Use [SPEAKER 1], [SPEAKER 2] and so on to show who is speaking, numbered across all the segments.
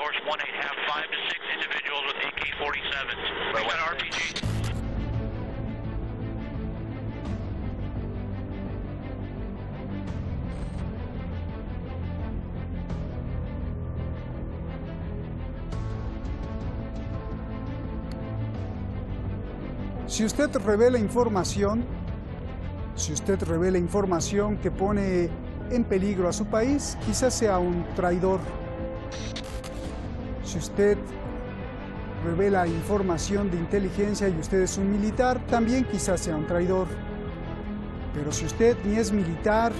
[SPEAKER 1] Horse 18 have 5 to 6 individuals with AK-47s. We got RPGs.
[SPEAKER 2] Si usted revela información que pone en peligro a su país, quizás sea un traidor. Si usted revela información de inteligencia y usted es un militar, también quizás sea un traidor. Pero si usted ni es militar,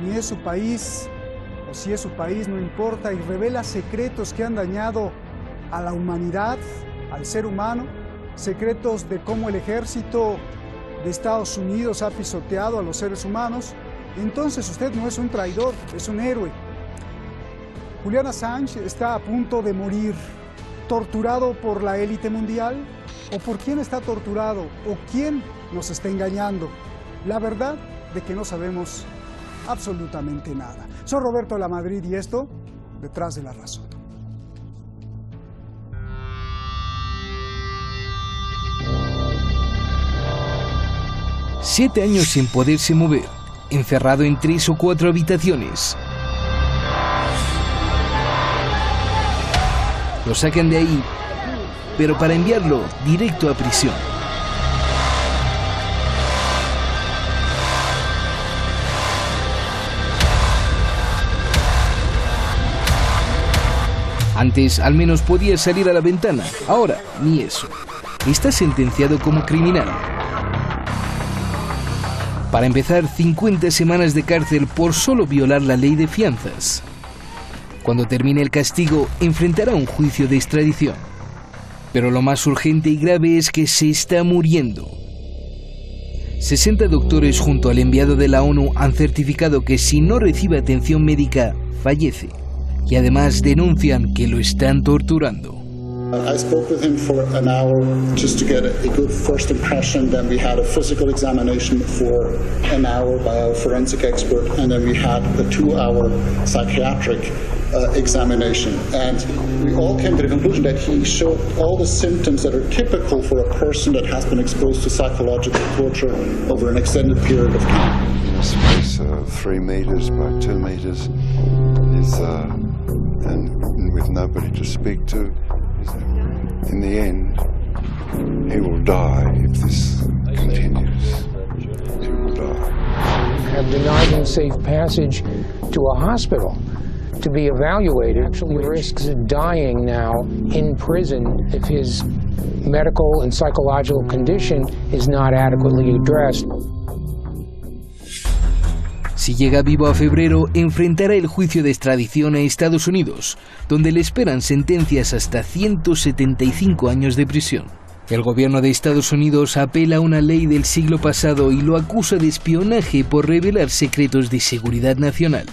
[SPEAKER 2] ni es su país, o si es su país, no importa, y revela secretos que han dañado a la humanidad, al ser humano, secretos de cómo el ejército de Estados Unidos ha pisoteado a los seres humanos, entonces usted no es un traidor, es un héroe. Julian Assange está a punto de morir, torturado por la élite mundial, o por quién está torturado, o quién nos está engañando. La verdad de que no sabemos absolutamente nada. Soy Roberto Lamadrid y esto, Detrás de la Razón.
[SPEAKER 3] Siete años sin poderse mover, encerrado en 3 o 4 habitaciones. Lo sacan de ahí, pero para enviarlo directo a prisión. Antes al menos podía salir a la ventana, ahora ni eso. Está sentenciado como criminal. Para empezar, 50 semanas de cárcel por solo violar la ley de fianzas. Cuando termine el castigo, enfrentará un juicio de extradición. Pero lo más urgente y grave es que se está muriendo. 60 doctores junto al enviado de la ONU han certificado que si no recibe atención médica, fallece. Y además denuncian que lo están torturando.
[SPEAKER 4] I spoke with him for an hour just to get a good first impression. Then we had a physical examination for an hour by our forensic expert, and then we had a 2-hour psychiatric examination. And we all came to the conclusion that he showed all the symptoms that are typical for a person that has been exposed to psychological torture over an extended period of time.
[SPEAKER 5] In a space of 3 meters by 2 meters is, and with nobody to speak to. In the end, he will die if this continues. He will die.
[SPEAKER 6] Have denied him safe passage to a hospital to be evaluated. Actually risks dying now in prison if his medical and psychological condition is not adequately addressed.
[SPEAKER 3] Si llega vivo a febrero, enfrentará el juicio de extradición a Estados Unidos, donde le esperan sentencias hasta 175 años de prisión. El gobierno de Estados Unidos apela a una ley del siglo pasado y lo acusa de espionaje por revelar secretos de seguridad nacional.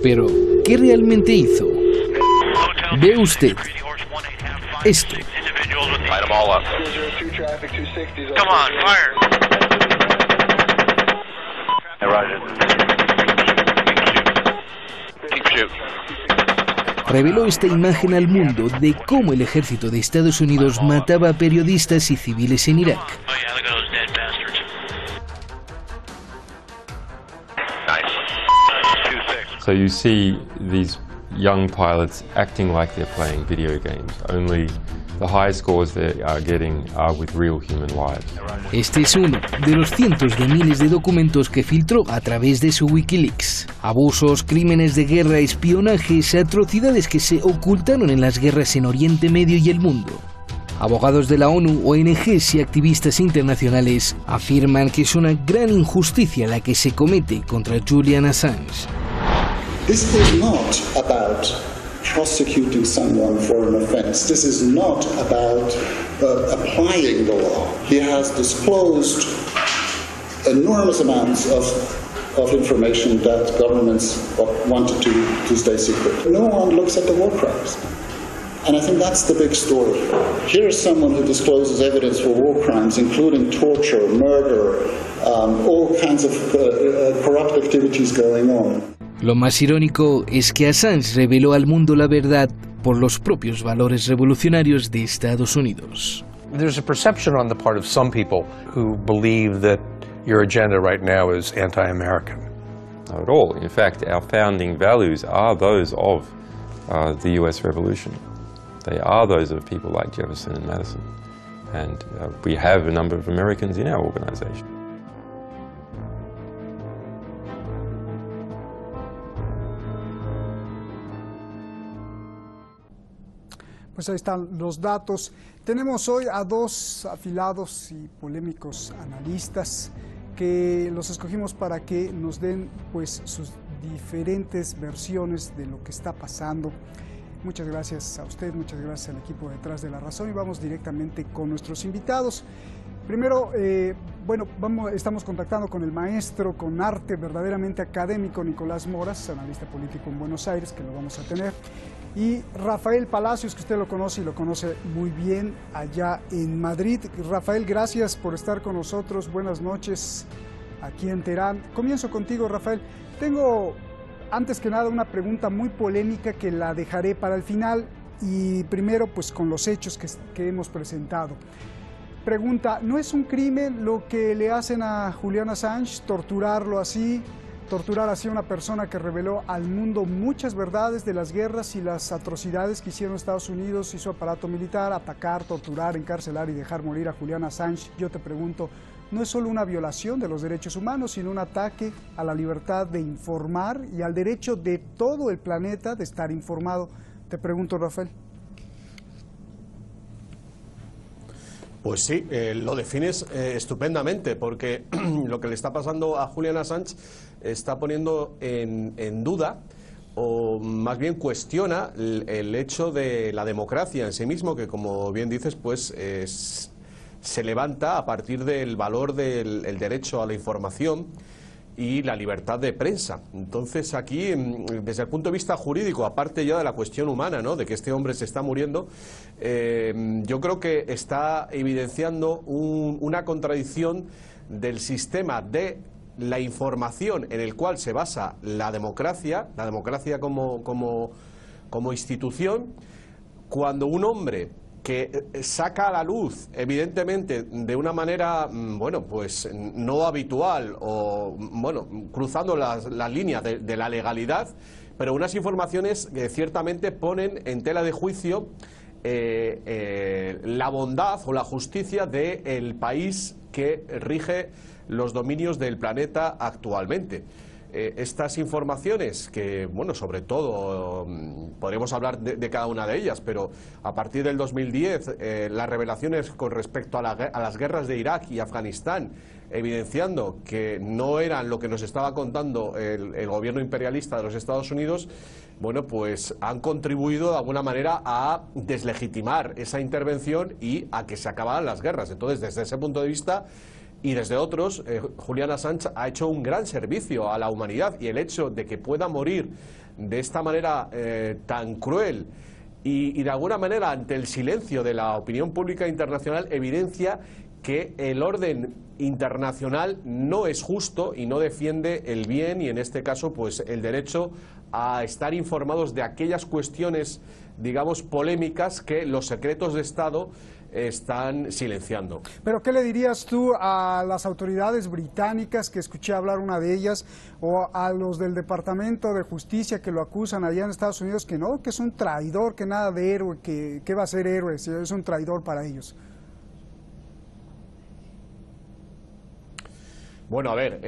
[SPEAKER 3] Pero, ¿qué realmente hizo? Ve usted esto. Reveló esta imagen al mundo de cómo el ejército de Estados Unidos mataba a periodistas y civiles en Irak.
[SPEAKER 7] So you see these young pilots acting like they're playing video games, only the high scores they are getting are with real human lives.
[SPEAKER 3] Este es uno de los cientos de miles de documentos que filtró a través de su Wikileaks. Abusos, crímenes de guerra, espionajes, atrocidades que se ocultaron en las guerras en Oriente Medio y el mundo. Abogados de la ONU, ONGs y activistas internacionales afirman que es una gran injusticia la que se comete contra Julian Assange.
[SPEAKER 4] This is not about prosecuting someone for an offense. This is not about applying the law. He has disclosed enormous amounts of information that governments wanted to stay secret. No one looks at the war crimes. And I think that's the big story. Here is someone who discloses evidence for war crimes, including torture, murder, all kinds of corrupt activities going on.
[SPEAKER 3] Lo más irónico es que Assange reveló al mundo la verdad por los propios valores revolucionarios de Estados Unidos.
[SPEAKER 8] There's a perception on the part of some people who believe that your agenda right now is anti-American.
[SPEAKER 7] Not at all. In fact, our founding values are those of the US Revolution. They are those of people like Jefferson and Madison. And we have a number of Americans in our organization.
[SPEAKER 2] Pues ahí están los datos. Tenemos hoy a dos afilados y polémicos analistas que los escogimos para que nos den pues sus diferentes versiones de lo que está pasando. Muchas gracias a usted, muchas gracias al equipo detrás de La Razón y vamos directamente con nuestros invitados. Primero, estamos contactando con el maestro con arte verdaderamente académico Nicolás Moras, analista político en Buenos Aires, que lo vamos a tener, y Rafael Palacios, que usted lo conoce y lo conoce muy bien allá en Madrid. Rafael, gracias por estar con nosotros, buenas noches aquí en Teherán. Comienzo contigo, Rafael. Tengo, antes que nada, una pregunta muy polémica que la dejaré para el final y primero pues con los hechos que hemos presentado. Pregunta, ¿no es un crimen lo que le hacen a Julian Assange, torturar así a una persona que reveló al mundo muchas verdades de las guerras y las atrocidades que hicieron Estados Unidos y su aparato militar, atacar, torturar, encarcelar y dejar morir a Julian Assange? Yo te pregunto, ¿no es solo una violación de los derechos humanos, sino un ataque a la libertad de informar y al derecho de todo el planeta de estar informado? Te pregunto, Rafael.
[SPEAKER 9] Pues sí, lo defines estupendamente, porque lo que le está pasando a Julian Assange está poniendo en duda, o más bien cuestiona el hecho de la democracia en sí mismo, que como bien dices, pues se levanta a partir del valor del derecho a la información y la libertad de prensa. Entonces aquí, desde el punto de vista jurídico, aparte ya de la cuestión humana, ¿no?, de que este hombre se está muriendo, yo creo que está evidenciando una contradicción del sistema de la información en el cual se basa la democracia como institución, cuando un hombre que saca a la luz, evidentemente, de una manera, bueno, pues no habitual o, bueno, cruzando las líneas de la legalidad, pero unas informaciones que ciertamente ponen en tela de juicio la bondad o la justicia del país que rige los dominios del planeta actualmente. Estas informaciones que, bueno, sobre todo podremos hablar de cada una de ellas, pero a partir del 2010 las revelaciones con respecto a las guerras de Irak y Afganistán, evidenciando que no eran lo que nos estaba contando el gobierno imperialista de los Estados Unidos, bueno, pues han contribuido de alguna manera a deslegitimar esa intervención y a que se acabaran las guerras. Entonces, desde ese punto de vista y desde otros, Julian Assange ha hecho un gran servicio a la humanidad, y el hecho de que pueda morir de esta manera tan cruel y de alguna manera ante el silencio de la opinión pública internacional evidencia que el orden internacional no es justo y no defiende el bien y, en este caso, pues el derecho a estar informados de aquellas cuestiones, digamos, polémicas que los secretos de Estado están silenciando.
[SPEAKER 2] Pero ¿qué le dirías tú a las autoridades británicas, que escuché hablar una de ellas, o a los del Departamento de Justicia que lo acusan allá en Estados Unidos, que no, que es un traidor, que nada de héroe, que va a ser héroe, si es un traidor para ellos?
[SPEAKER 9] Bueno, a ver,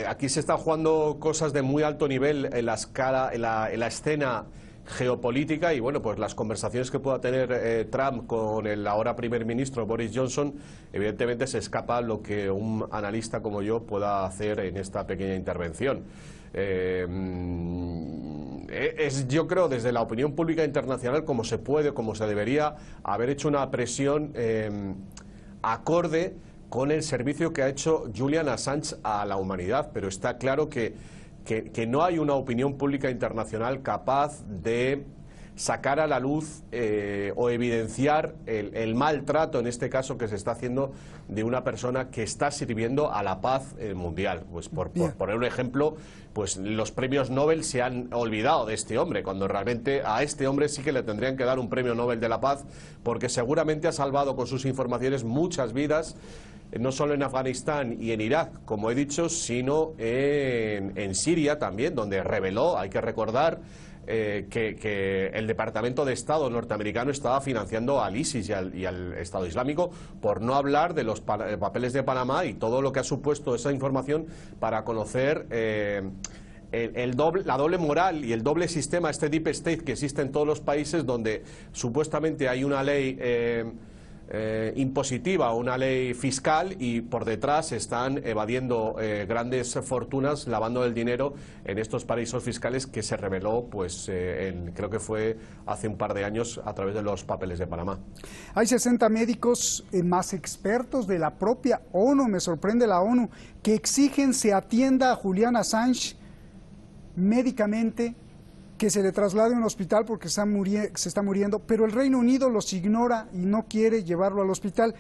[SPEAKER 9] aquí se están jugando cosas de muy alto nivel en la escala, en la escena geopolítica, y bueno, pues las conversaciones que pueda tener Trump con el ahora primer ministro Boris Johnson, evidentemente se escapa lo que un analista como yo pueda hacer en esta pequeña intervención. Yo creo, desde la opinión pública internacional, como se puede, como se debería haber hecho una presión acorde con el servicio que ha hecho Julian Assange a la humanidad, pero está claro que no hay una opinión pública internacional capaz de sacar a la luz o evidenciar el maltrato, en este caso, que se está haciendo de una persona que está sirviendo a la paz mundial. Pues por poner un ejemplo, pues los premios Nobel se han olvidado de este hombre, cuando realmente a este hombre sí que le tendrían que dar un premio Nobel de la Paz, porque seguramente ha salvado con sus informaciones muchas vidas, no solo en Afganistán y en Irak, como he dicho, sino en Siria también, donde reveló, hay que recordar, que el Departamento de Estado norteamericano estaba financiando al ISIS y al Estado Islámico, por no hablar de los papeles de Panamá y todo lo que ha supuesto esa información para conocer la doble moral y el doble sistema, este Deep State que existe en todos los países, donde supuestamente hay una ley impositiva, una ley fiscal, y por detrás están evadiendo grandes fortunas, lavando el dinero en estos paraísos fiscales, que se reveló, pues creo que fue hace un par de años, a través de los papeles de Panamá.
[SPEAKER 2] Hay 60 médicos más expertos de la propia ONU, me sorprende la ONU, que exigen se atienda a Julian Assange médicamente, que se le traslade a un hospital porque se está muriendo, pero el Reino Unido los ignora y no quiere llevarlo al hospital.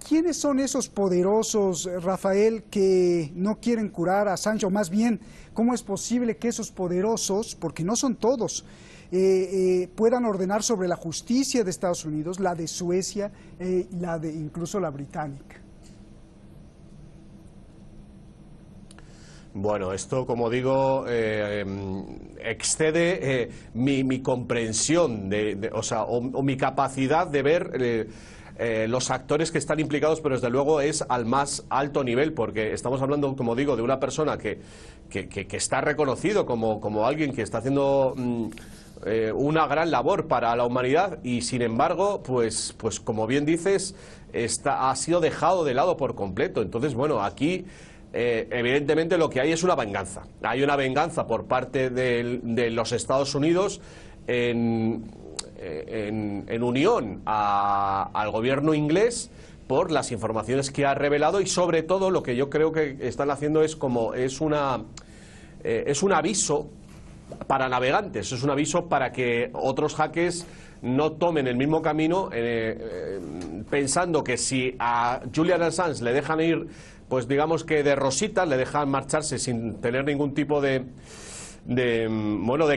[SPEAKER 2] ¿Quiénes son esos poderosos, Rafael, que no quieren curar a Assange? O más bien, ¿cómo es posible que esos poderosos, porque no son todos, puedan ordenar sobre la justicia de Estados Unidos, la de Suecia, incluso la británica?
[SPEAKER 9] Bueno, esto, como digo, excede mi comprensión, o mi capacidad de ver los actores que están implicados, pero desde luego es al más alto nivel, porque estamos hablando, como digo, de una persona que está reconocido como alguien que está haciendo una gran labor para la humanidad, y sin embargo, pues como bien dices, ha sido dejado de lado por completo. Entonces, bueno, aquí evidentemente lo que hay es una venganza. Hay una venganza por parte de los Estados Unidos en unión al gobierno inglés por las informaciones que ha revelado, y sobre todo lo que yo creo que están haciendo es un aviso para navegantes, es un aviso para que otros hackers no tomen el mismo camino, pensando que si a Julian Assange le dejan ir, pues digamos que de rositas, le dejan marcharse sin tener ningún tipo de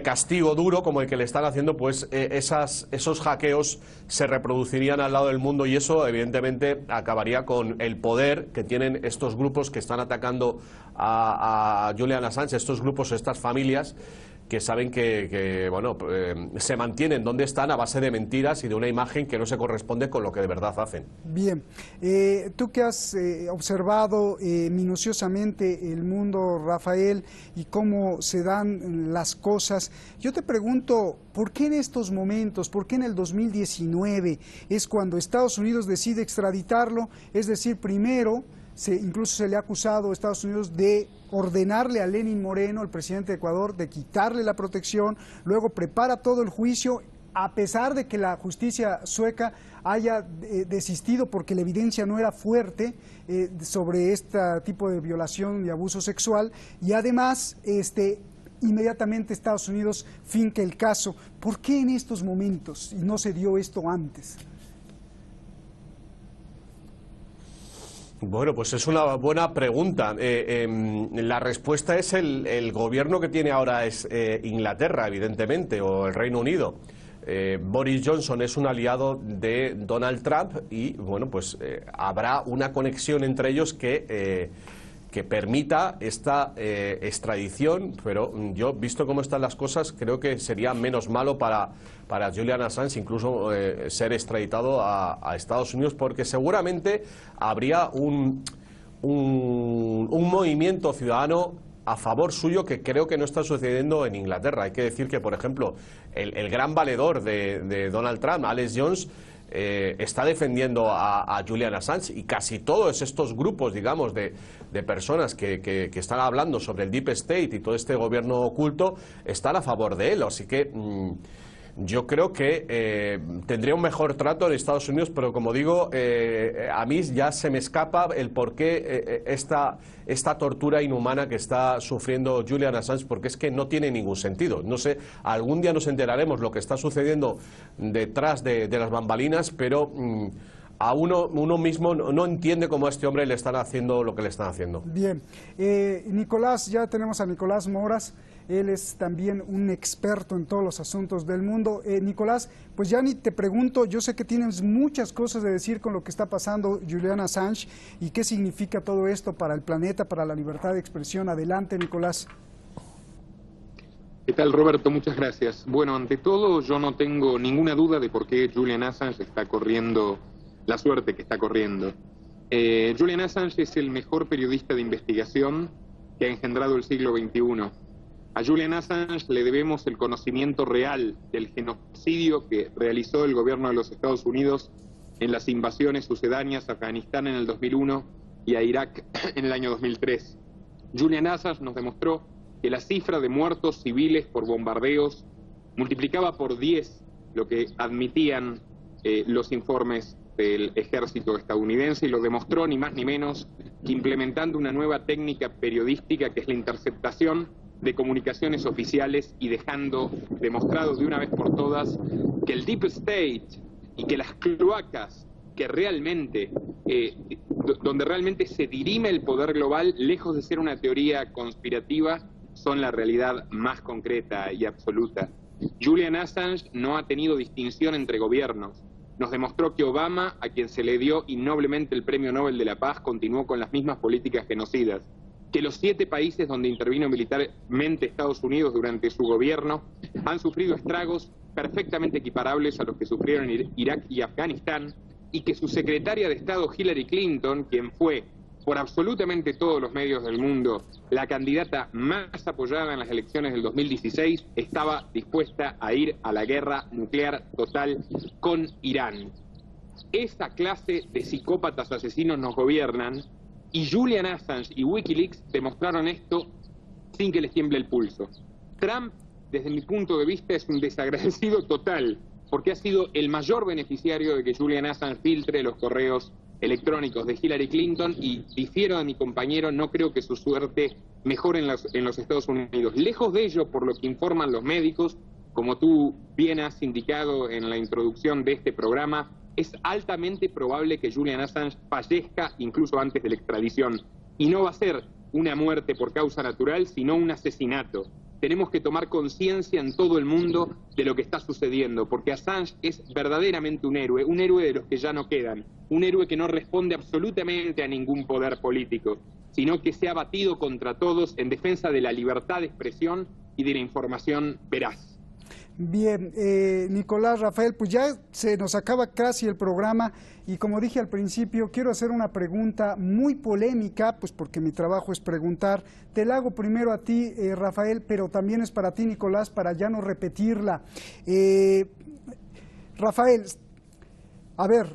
[SPEAKER 9] castigo duro como el que le están haciendo, pues esos hackeos se reproducirían al lado del mundo, y eso evidentemente acabaría con el poder que tienen estos grupos que están atacando a Julian Assange, estos grupos, estas familias que saben que se mantienen donde están a base de mentiras y de una imagen que no se corresponde con lo que de verdad hacen.
[SPEAKER 2] Bien, tú que has observado minuciosamente el mundo, Rafael, y cómo se dan las cosas, yo te pregunto, ¿por qué en estos momentos, por qué en el 2019 es cuando Estados Unidos decide extraditarlo? Es decir, primero, incluso se le ha acusado a Estados Unidos de ordenarle a Lenín Moreno, el presidente de Ecuador, de quitarle la protección, luego prepara todo el juicio, a pesar de que la justicia sueca haya desistido porque la evidencia no era fuerte sobre este tipo de violación y abuso sexual, y además inmediatamente Estados Unidos finca el caso. ¿Por qué en estos momentos y no se dio esto antes?
[SPEAKER 9] Bueno, pues es una buena pregunta. La respuesta es el gobierno que tiene ahora es Inglaterra, evidentemente, o el Reino Unido. Boris Johnson es un aliado de Donald Trump y, bueno, pues habrá una conexión entre ellos que permita esta extradición, pero yo, visto cómo están las cosas, creo que sería menos malo para Julian Assange incluso ser extraditado a Estados Unidos, porque seguramente habría un movimiento ciudadano a favor suyo que creo que no está sucediendo en Inglaterra. Hay que decir que, por ejemplo, el gran valedor de Donald Trump, Alex Jones, está defendiendo a Julian Assange, y casi todos estos grupos, digamos, de personas que están hablando sobre el Deep State y todo este gobierno oculto están a favor de él. Así que yo creo que tendría un mejor trato en Estados Unidos, pero como digo, a mí ya se me escapa el por qué esta tortura inhumana que está sufriendo Julian Assange, porque es que no tiene ningún sentido. No sé, algún día nos enteraremos lo que está sucediendo detrás de las bambalinas, pero a uno mismo no entiende cómo a este hombre le están haciendo lo que le están haciendo.
[SPEAKER 2] Bien, Nicolás, ya tenemos a Nicolás Moras. Él es también un experto en todos los asuntos del mundo. Nicolás, pues ya ni te pregunto, yo sé que tienes muchas cosas de decir con lo que está pasando Julian Assange y qué significa todo esto para el planeta, para la libertad de expresión. Adelante, Nicolás.
[SPEAKER 10] ¿Qué tal, Roberto? Muchas gracias. Bueno, ante todo, yo no tengo ninguna duda de por qué Julian Assange está corriendo la suerte que está corriendo. Julian Assange es el mejor periodista de investigación que ha engendrado el siglo XXI. A Julian Assange le debemos el conocimiento real del genocidio que realizó el gobierno de los Estados Unidos en las invasiones sucedáneas a Afganistán en el 2001 y a Irak en el año 2003. Julian Assange nos demostró que la cifra de muertos civiles por bombardeos multiplicaba por 10 lo que admitían los informes del ejército estadounidense, y lo demostró ni más ni menos que implementando una nueva técnica periodística que es la interceptación de comunicaciones oficiales y dejando demostrado de una vez por todas que el Deep State y que las cloacas que realmente, donde realmente se dirime el poder global, lejos de ser una teoría conspirativa, son la realidad más concreta y absoluta. Julian Assange no ha tenido distinción entre gobiernos. Nos demostró que Obama, a quien se le dio innoblemente el Premio Nobel de la Paz, continuó con las mismas políticas genocidas. Que los 7 países donde intervino militarmente Estados Unidos durante su gobierno han sufrido estragos perfectamente equiparables a los que sufrieron Irak y Afganistán, y que su secretaria de Estado Hillary Clinton, quien fue por absolutamente todos los medios del mundo la candidata más apoyada en las elecciones del 2016, estaba dispuesta a ir a la guerra nuclear total con Irán. Esa clase de psicópatas asesinos nos gobiernan, y Julian Assange y Wikileaks demostraron esto sin que les tiemble el pulso. Trump, desde mi punto de vista, es un desagradecido total, porque ha sido el mayor beneficiario de que Julian Assange filtre los correos electrónicos de Hillary Clinton, y difiero de mi compañero, no creo que su suerte mejore en los Estados Unidos. Lejos de ello, por lo que informan los médicos, como tú bien has indicado en la introducción de este programa, es altamente probable que Julian Assange fallezca incluso antes de la extradición. Y no va a ser una muerte por causa natural, sino un asesinato. Tenemos que tomar conciencia en todo el mundo de lo que está sucediendo, porque Assange es verdaderamente un héroe de los que ya no quedan, un héroe que no responde absolutamente a ningún poder político, sino que se ha batido contra todos en defensa de la libertad de expresión y de la información veraz.
[SPEAKER 2] Bien, Nicolás, Rafael, pues ya se nos acaba casi el programa y como dije al principio, quiero hacer una pregunta muy polémica, pues porque mi trabajo es preguntar. Te la hago primero a ti, Rafael, pero también es para ti, Nicolás, para ya no repetirla. Rafael, a ver,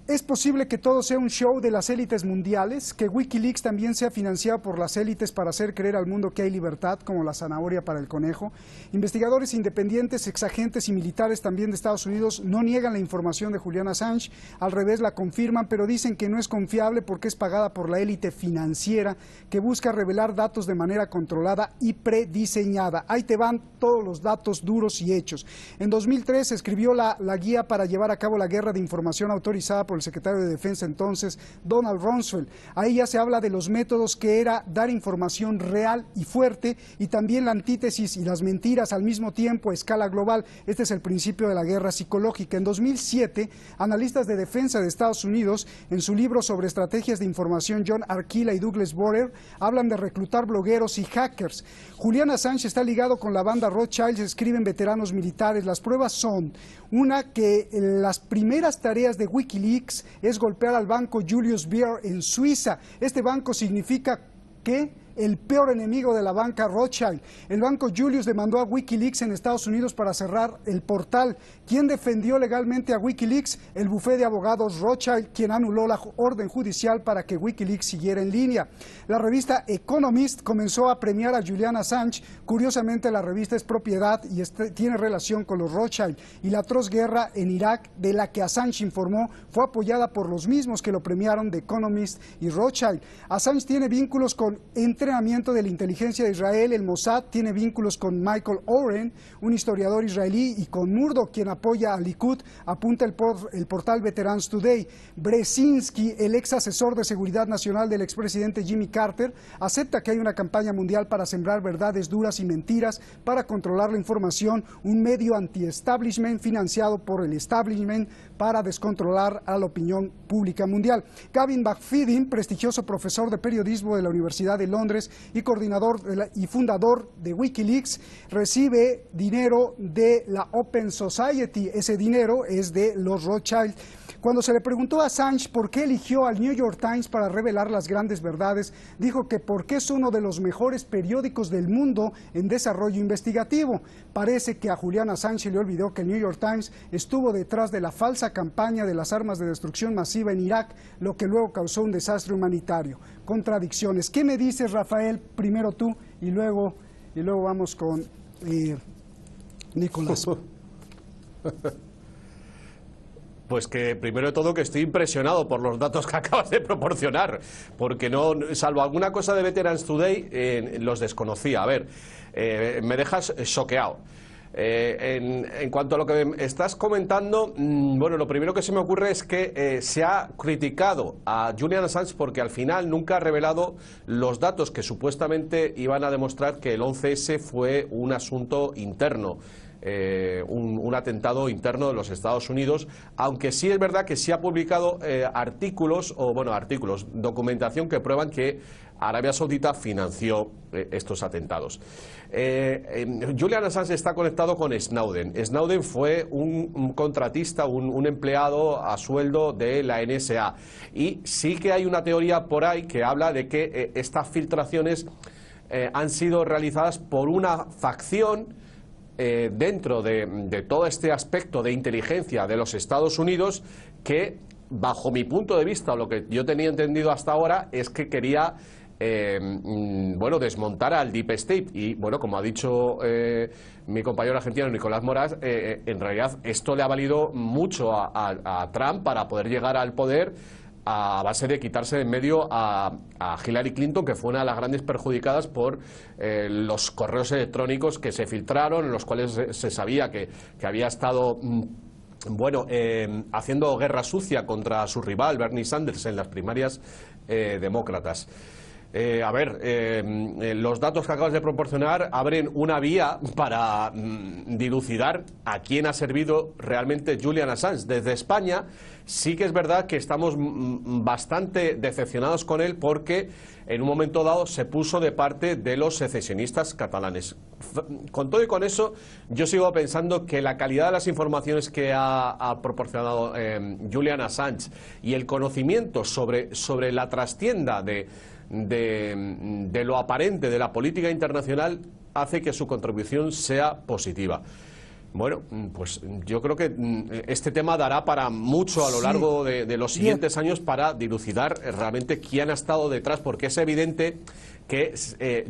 [SPEAKER 2] ¿es posible que todo sea un show de las élites mundiales? ¿Que Wikileaks también sea financiado por las élites para hacer creer al mundo que hay libertad, como la zanahoria para el conejo? Investigadores independientes, exagentes y militares también de Estados Unidos no niegan la información de Julian Assange, al revés la confirman, pero dicen que no es confiable porque es pagada por la élite financiera que busca revelar datos de manera controlada y prediseñada. Ahí te van todos los datos duros y hechos. En 2003 se escribió la guía para llevar a cabo la guerra de información autorizada por el secretario de Defensa entonces, Donald Rumsfeld. Ahí ya se habla de los métodos que era dar información real y fuerte, y también la antítesis y las mentiras al mismo tiempo a escala global. Este es el principio de la guerra psicológica. En 2007, analistas de defensa de Estados Unidos, en su libro sobre estrategias de información, John Arquila y Douglas Borer, hablan de reclutar blogueros y hackers. Julian Assange está ligado con la banda Rothschild, escriben veteranos militares. Las pruebas son, una, que las primeras tareas de Wikileaks es golpear al banco Julius Baer en Suiza. Este banco significa que el peor enemigo de la banca Rothschild. El banco Julius demandó a Wikileaks en Estados Unidos para cerrar el portal. ¿Quién defendió legalmente a Wikileaks? El bufete de abogados Rothschild, quien anuló la orden judicial para que Wikileaks siguiera en línea. La revista Economist comenzó a premiar a Julian Assange. Curiosamente, la revista es propiedad y tiene relación con los Rothschild, y la atroz guerra en Irak, de la que Assange informó, fue apoyada por los mismos que lo premiaron, de Economist y Rothschild. Assange tiene vínculos con entrenamiento de la inteligencia de Israel, el Mossad, tiene vínculos con Michael Oren, un historiador israelí, y con Murdoch, quien apoya a Likud, apunta el portal Veterans Today. Brzezinski, el ex asesor de seguridad nacional del expresidente Jimmy Carter, acepta que hay una campaña mundial para sembrar verdades duras y mentiras para controlar la información, un medio anti-establishment financiado por el establishment para descontrolar a la opinión pública mundial. Gavin McFadden, prestigioso profesor de periodismo de la Universidad de Londres y coordinador y fundador de Wikileaks, recibe dinero de la Open Society. Ese dinero es de los Rothschild. Cuando se le preguntó a Assange por qué eligió al New York Times para revelar las grandes verdades, dijo que porque es uno de los mejores periódicos del mundo en desarrollo investigativo. Parece que a Julian Assange le olvidó que el New York Times estuvo detrás de la falsa campaña de las armas de destrucción masiva en Irak, lo que luego causó un desastre humanitario. Contradicciones. ¿Qué me dices, Rafael? Primero tú y luego vamos con Nicolás.
[SPEAKER 9] Pues que primero de todo que estoy impresionado por los datos que acabas de proporcionar, porque no, salvo alguna cosa de Veterans Today, los desconocía. A ver, me dejas choqueado. En cuanto a lo que estás comentando, bueno, lo primero que se me ocurre es que se ha criticado a Julian Assange porque al final nunca ha revelado los datos que supuestamente iban a demostrar que el 11S fue un asunto interno. Un atentado interno de los Estados Unidos, aunque sí es verdad que sí ha publicado documentación que prueban que Arabia Saudita financió estos atentados. Julian Assange está conectado con Snowden. Snowden fue un contratista, un empleado a sueldo de la NSA, y sí que hay una teoría por ahí que habla de que estas filtraciones han sido realizadas por una facción dentro de todo este aspecto de inteligencia de los Estados Unidos que, bajo mi punto de vista, lo que yo tenía entendido hasta ahora, es que quería desmontar al Deep State. Y bueno, como ha dicho mi compañero argentino Nicolás Moraz, en realidad esto le ha valido mucho a Trump para poder llegar al poder a base de quitarse de en medio a Hillary Clinton, que fue una de las grandes perjudicadas por los correos electrónicos que se filtraron, en los cuales se sabía que había estado haciendo guerra sucia contra su rival Bernie Sanders en las primarias demócratas. Los datos que acabas de proporcionar abren una vía para dilucidar a quién ha servido realmente Julian Assange. Desde España sí que es verdad que estamos bastante decepcionados con él, porque en un momento dado se puso de parte de los secesionistas catalanes. Con todo y con eso, yo sigo pensando que la calidad de las informaciones que ha proporcionado Julian Assange y el conocimiento sobre la trastienda de lo aparente de la política internacional hace que su contribución sea positiva. Bueno, pues yo creo que este tema dará para mucho a lo largo de los siguientes años para dilucidar realmente quién ha estado detrás, porque es evidente que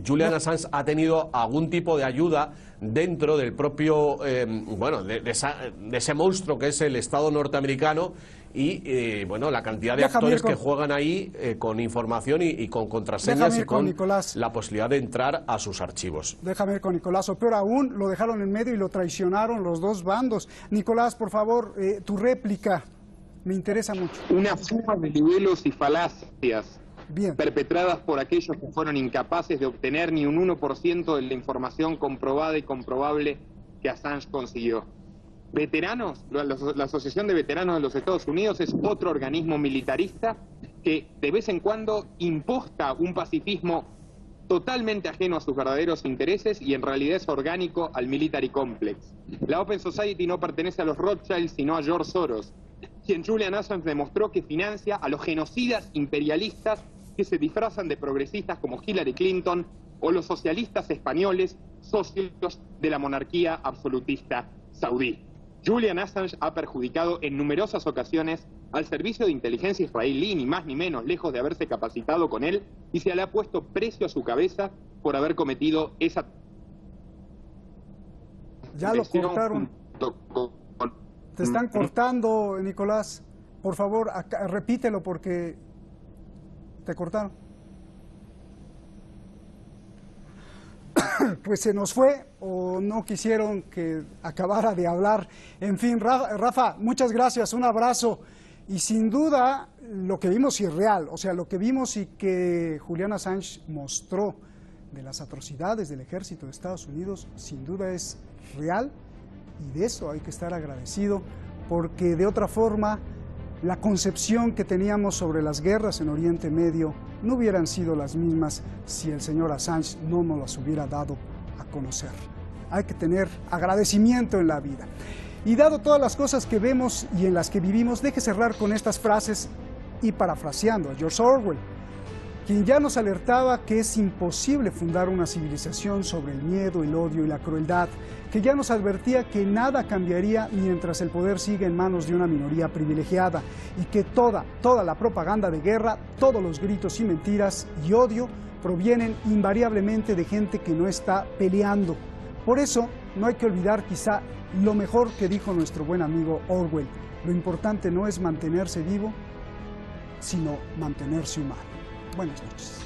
[SPEAKER 9] Julian Assange ha tenido algún tipo de ayuda dentro del propio, de ese monstruo que es el Estado norteamericano, y la cantidad de actores que juegan ahí con información y con contraseñas y con la posibilidad de entrar a sus archivos.
[SPEAKER 2] Déjame ir con Nicolás, o peor aún, lo dejaron en medio y lo traicionaron los dos bandos. Nicolás, por favor, tu réplica, me interesa mucho.
[SPEAKER 10] Una suma de libelos y falacias perpetradas por aquellos que fueron incapaces de obtener ni un 1% de la información comprobada y comprobable que Assange consiguió. Veteranos, la Asociación de Veteranos de los Estados Unidos es otro organismo militarista que de vez en cuando imposta un pacifismo totalmente ajeno a sus verdaderos intereses y en realidad es orgánico al military complex. La Open Society no pertenece a los Rothschild sino a George Soros, quien Julian Assange demostró que financia a los genocidas imperialistas que se disfrazan de progresistas como Hillary Clinton o los socialistas españoles, socios de la monarquía absolutista saudí. Julian Assange ha perjudicado en numerosas ocasiones al servicio de inteligencia israelí, ni más ni menos, lejos de haberse capacitado con él, y se le ha puesto precio a su cabeza por haber cometido esa...
[SPEAKER 2] Ya lo cortaron. Te están cortando, Nicolás. Por favor, repítelo porque te cortaron. Pues se nos fue o no quisieron que acabara de hablar. En fin, Rafa, muchas gracias, un abrazo. Y sin duda, lo que vimos es real, o sea, lo que vimos y que Julian Assange mostró de las atrocidades del ejército de Estados Unidos, sin duda es real, y de eso hay que estar agradecido, porque de otra forma, la concepción que teníamos sobre las guerras en Oriente Medio no hubieran sido las mismas si el señor Assange no nos las hubiera dado a conocer. Hay que tener agradecimiento en la vida. Y dado todas las cosas que vemos y en las que vivimos, deje cerrar con estas frases y parafraseando a George Orwell, quien ya nos alertaba que es imposible fundar una civilización sobre el miedo, el odio y la crueldad, que ya nos advertía que nada cambiaría mientras el poder sigue en manos de una minoría privilegiada y que toda la propaganda de guerra, todos los gritos y mentiras y odio provienen invariablemente de gente que no está peleando. Por eso no hay que olvidar quizá lo mejor que dijo nuestro buen amigo Orwell: lo importante no es mantenerse vivo, sino mantenerse humano. Buenas noches.